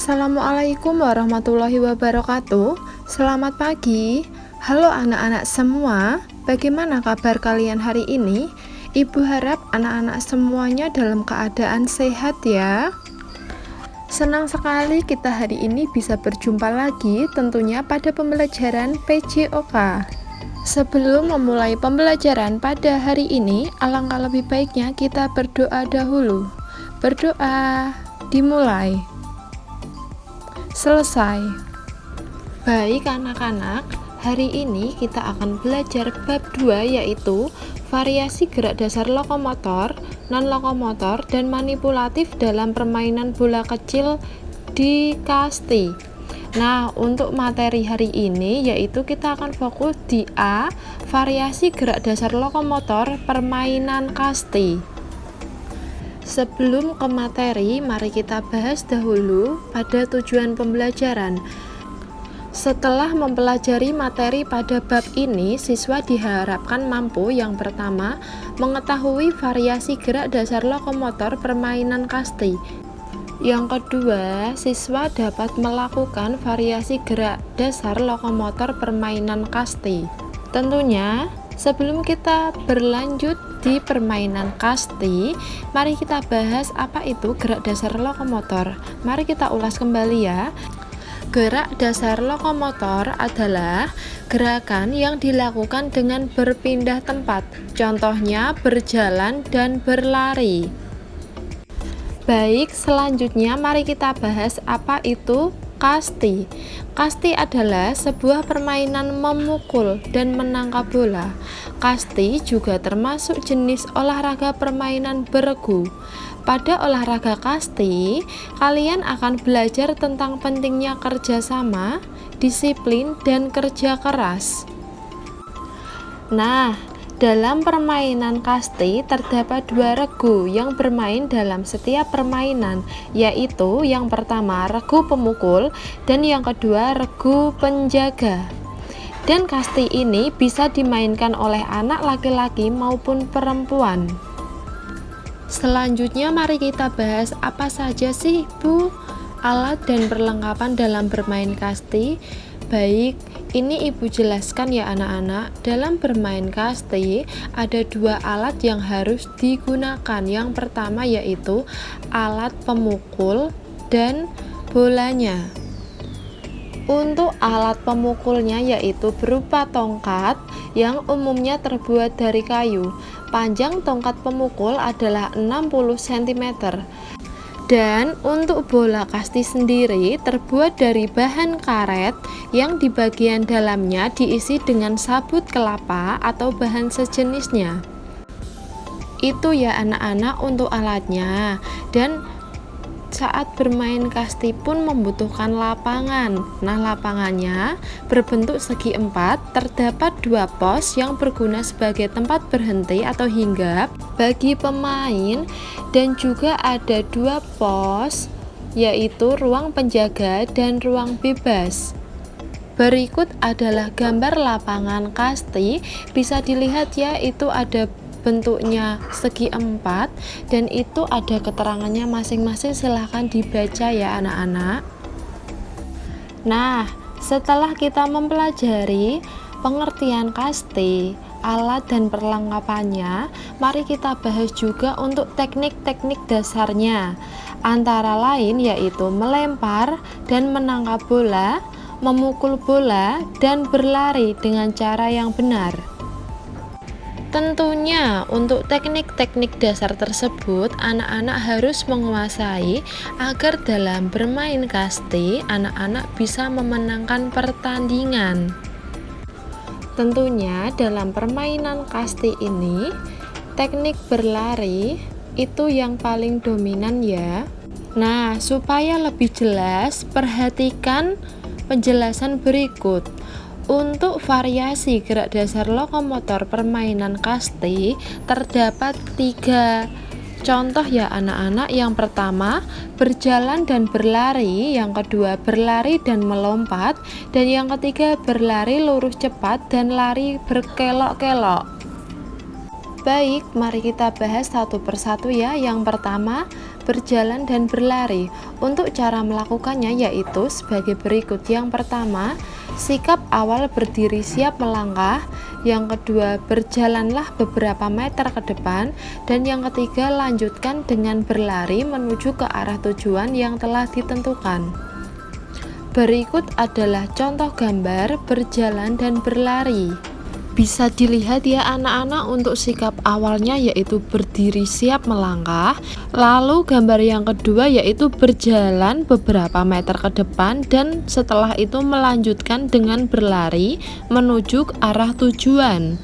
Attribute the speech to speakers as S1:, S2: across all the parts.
S1: Assalamualaikum warahmatullahi wabarakatuh. Selamat pagi. Halo anak-anak semua. Bagaimana kabar kalian hari ini? Ibu harap anak-anak semuanya dalam keadaan sehat ya. Senang sekali kita hari ini bisa berjumpa lagi tentunya pada pembelajaran PJOK. Sebelum memulai pembelajaran pada hari ini, alangkah lebih baiknya kita berdoa dahulu. Berdoa, dimulai. Selesai. Baik anak-anak, hari ini kita akan belajar bab 2 yaitu variasi gerak dasar lokomotor, non-lokomotor, dan manipulatif dalam permainan bola kecil di kasti. Nah, untuk materi hari ini yaitu kita akan fokus di A, variasi gerak dasar lokomotor permainan kasti. Sebelum ke materi, mari kita bahas dahulu pada tujuan pembelajaran. Setelah mempelajari materi pada bab ini, siswa diharapkan mampu yang pertama, mengetahui variasi gerak dasar lokomotor permainan kasti. Yang kedua, siswa dapat melakukan variasi gerak dasar lokomotor permainan kasti. Tentunya, sebelum kita berlanjut di permainan kasti, mari kita bahas apa itu gerak dasar lokomotor. Mari kita ulas kembali ya. Gerak dasar lokomotor adalah gerakan yang dilakukan dengan berpindah tempat. Contohnya berjalan dan berlari. Baik, selanjutnya mari kita bahas apa itu kasti. Kasti adalah sebuah permainan memukul dan menangkap bola. Kasti juga termasuk jenis olahraga permainan beregu. Pada olahraga kasti, kalian akan belajar tentang pentingnya kerjasama, disiplin, dan kerja keras. Nah, dalam permainan kasti terdapat dua regu yang bermain dalam setiap permainan, yaitu yang pertama regu pemukul dan yang kedua regu penjaga. Dan kasti ini bisa dimainkan oleh anak laki-laki maupun perempuan. Selanjutnya mari kita bahas apa saja sih Bu alat dan perlengkapan dalam bermain kasti. Baik, ini Ibu jelaskan ya anak-anak. Dalam bermain kasti ada dua alat yang harus digunakan. Yang pertama yaitu alat pemukul dan bolanya. Untuk alat pemukulnya yaitu berupa tongkat yang umumnya terbuat dari kayu. Panjang tongkat pemukul adalah 60 cm. Dan untuk bola kasti sendiri terbuat dari bahan karet yang di bagian dalamnya diisi dengan sabut kelapa atau bahan sejenisnya. Itu ya anak-anak untuk alatnya. Dan saat bermain kasti pun membutuhkan lapangan. Nah, lapangannya berbentuk segi empat, terdapat dua pos yang berguna sebagai tempat berhenti atau hinggap bagi pemain, dan juga ada dua pos yaitu ruang penjaga dan ruang bebas. Berikut adalah gambar lapangan kasti, bisa dilihat ya, itu ada bentuknya segi empat dan itu ada keterangannya masing-masing, silahkan dibaca ya anak-anak. Nah, setelah kita mempelajari pengertian kasti, alat dan perlengkapannya, mari kita bahas juga untuk teknik-teknik dasarnya. Antara lain yaitu melempar dan menangkap bola, memukul bola, dan berlari dengan cara yang benar. Tentunya untuk teknik-teknik dasar tersebut anak-anak harus menguasai agar dalam bermain kasti anak-anak bisa memenangkan pertandingan. Tentunya dalam permainan kasti ini teknik berlari itu yang paling dominan ya. Nah, supaya lebih jelas perhatikan penjelasan berikut. Untuk variasi gerak dasar lokomotor permainan kasti terdapat 3 contoh ya anak-anak. Yang pertama berjalan dan berlari, yang kedua berlari dan melompat, dan yang ketiga berlari lurus cepat dan lari berkelok-kelok. Baik, mari kita bahas satu persatu ya. Yang pertama, berjalan dan berlari. Untuk cara melakukannya yaitu sebagai berikut. Yang pertama, sikap awal berdiri siap melangkah. Yang kedua, berjalanlah beberapa meter ke depan. Dan yang ketiga, lanjutkan dengan berlari menuju ke arah tujuan yang telah ditentukan. Berikut adalah contoh gambar berjalan dan berlari. Bisa dilihat ya anak-anak, untuk sikap awalnya yaitu berdiri siap melangkah. Lalu gambar yang kedua yaitu berjalan beberapa meter ke depan, dan setelah itu melanjutkan dengan berlari menuju ke arah tujuan.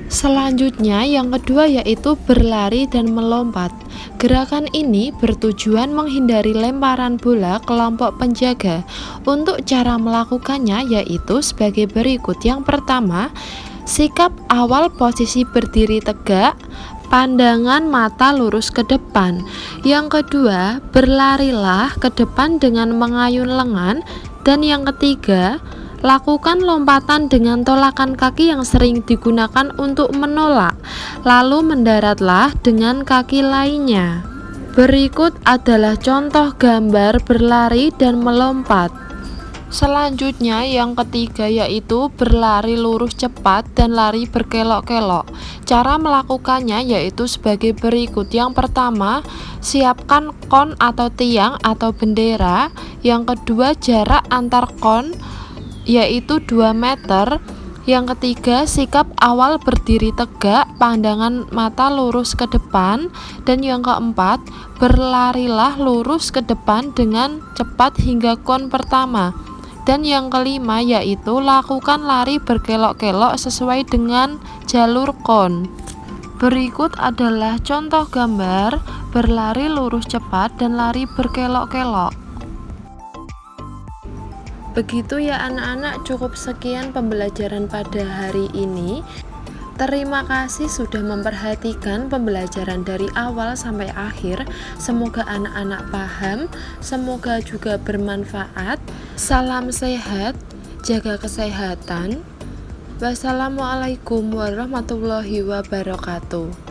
S1: Selanjutnya yang kedua yaitu berlari dan melompat. Gerakan ini bertujuan menghindari lemparan bola kelompok penjaga. Untuk cara melakukannya yaitu sebagai berikut. Yang pertama, sikap awal posisi berdiri tegak, pandangan mata lurus ke depan. Yang kedua, berlarilah ke depan dengan mengayun lengan. Dan yang ketiga, lakukan lompatan dengan tolakan kaki yang sering digunakan untuk menolak, lalu mendaratlah dengan kaki lainnya. Berikut adalah contoh gambar berlari dan melompat. Selanjutnya yang ketiga yaitu berlari lurus cepat dan lari berkelok-kelok. Cara melakukannya yaitu sebagai berikut. Yang pertama, siapkan kon atau tiang atau bendera. Yang kedua, jarak antar kon yaitu 2 meter. Yang ketiga, sikap awal berdiri tegak, pandangan mata lurus ke depan. Dan yang keempat, berlarilah lurus ke depan dengan cepat hingga kon pertama. Dan yang kelima yaitu lakukan lari berkelok-kelok sesuai dengan jalur kon. Berikut adalah contoh gambar berlari lurus cepat dan lari berkelok-kelok. Begitu ya anak-anak, cukup sekian pembelajaran pada hari ini. Terima kasih sudah memperhatikan pembelajaran dari awal sampai akhir. Semoga anak-anak paham, semoga juga bermanfaat. Salam sehat, jaga kesehatan. Wassalamualaikum warahmatullahi wabarakatuh.